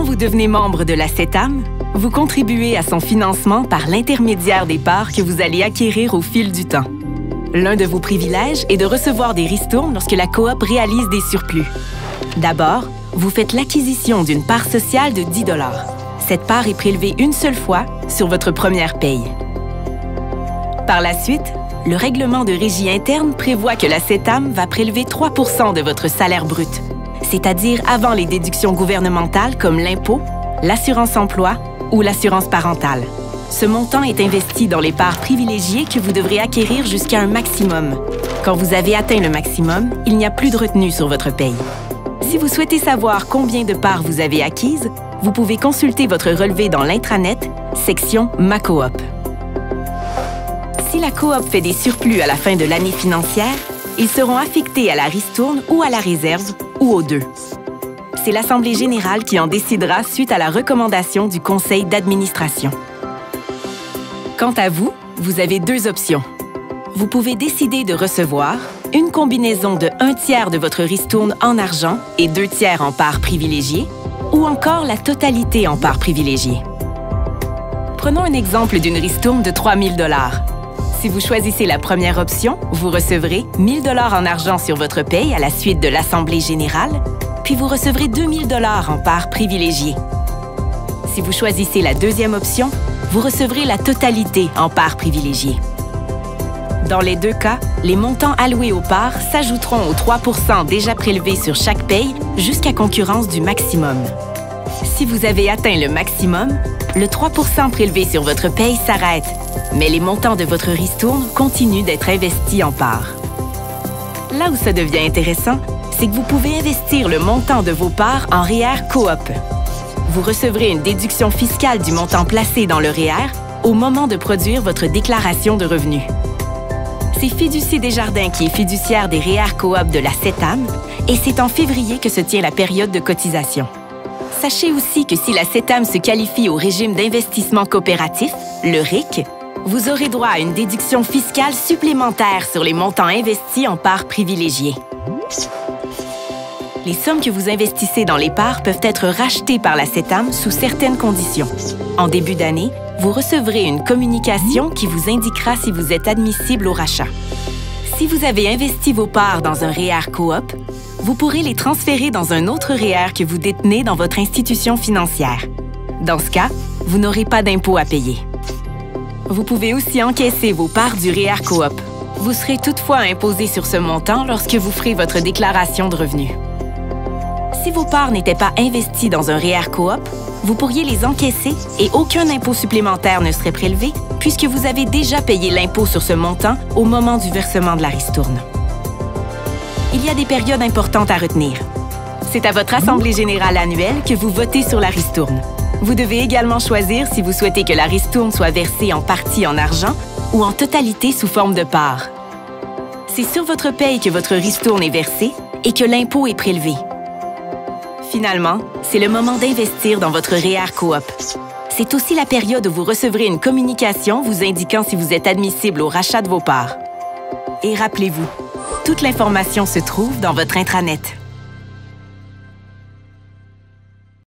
vous devenez membre de la CETAM, vous contribuez à son financement par l'intermédiaire des parts que vous allez acquérir au fil du temps. L'un de vos privilèges est de recevoir des ristournes lorsque la coop réalise des surplus. D'abord, vous faites l'acquisition d'une part sociale de 10 $. Cette part est prélevée une seule fois sur votre première paye. Par la suite, le règlement de régie interne prévoit que la CETAM va prélever 3 % de votre salaire brut, c'est-à-dire avant les déductions gouvernementales comme l'impôt, l'assurance-emploi ou l'assurance parentale. Ce montant est investi dans les parts privilégiées que vous devrez acquérir jusqu'à un maximum. Quand vous avez atteint le maximum, il n'y a plus de retenue sur votre paye. Si vous souhaitez savoir combien de parts vous avez acquises, vous pouvez consulter votre relevé dans l'intranet, section Ma Coop. Si la coop fait des surplus à la fin de l'année financière, ils seront affectés à la ristourne ou à la réserve, ou aux deux. C'est l'Assemblée générale qui en décidera suite à la recommandation du Conseil d'administration. Quant à vous, vous avez deux options. Vous pouvez décider de recevoir une combinaison de 1/3 de votre ristourne en argent et 2/3 en parts privilégiées, ou encore la totalité en parts privilégiées. Prenons un exemple d'une ristourne de 3 000 $. Si vous choisissez la première option, vous recevrez 1 000 $ en argent sur votre paye à la suite de l'Assemblée générale, puis vous recevrez 2 000 $ en parts privilégiées. Si vous choisissez la deuxième option, vous recevrez la totalité en parts privilégiées. Dans les deux cas, les montants alloués aux parts s'ajouteront aux 3 % déjà prélevés sur chaque paye jusqu'à concurrence du maximum. Si vous avez atteint le maximum, le 3 % prélevé sur votre paye s'arrête, mais les montants de votre ristourne continuent d'être investis en parts. Là où ça devient intéressant, c'est que vous pouvez investir le montant de vos parts en REER Coop. Vous recevrez une déduction fiscale du montant placé dans le REER au moment de produire votre déclaration de revenus. C'est Fiducie Desjardins qui est fiduciaire des REER Coop de la CETAM et c'est en février que se tient la période de cotisation. Sachez aussi que si la CETAM se qualifie au régime d'investissement coopératif, le RIC, vous aurez droit à une déduction fiscale supplémentaire sur les montants investis en parts privilégiées. Les sommes que vous investissez dans les parts peuvent être rachetées par la CETAM sous certaines conditions. En début d'année, vous recevrez une communication qui vous indiquera si vous êtes admissible au rachat. Si vous avez investi vos parts dans un REER Coop, vous pourrez les transférer dans un autre REER que vous détenez dans votre institution financière. Dans ce cas, vous n'aurez pas d'impôt à payer. Vous pouvez aussi encaisser vos parts du REER Coop. Vous serez toutefois imposé sur ce montant lorsque vous ferez votre déclaration de revenus. Si vos parts n'étaient pas investies dans un REER Coop, vous pourriez les encaisser et aucun impôt supplémentaire ne serait prélevé puisque vous avez déjà payé l'impôt sur ce montant au moment du versement de la ristourne. Il y a des périodes importantes à retenir. C'est à votre Assemblée générale annuelle que vous votez sur la ristourne. Vous devez également choisir si vous souhaitez que la ristourne soit versée en partie en argent ou en totalité sous forme de parts. C'est sur votre paye que votre ristourne est versée et que l'impôt est prélevé. Finalement, c'est le moment d'investir dans votre REER Coop. C'est aussi la période où vous recevrez une communication vous indiquant si vous êtes admissible au rachat de vos parts. Et rappelez-vous, toute l'information se trouve dans votre intranet.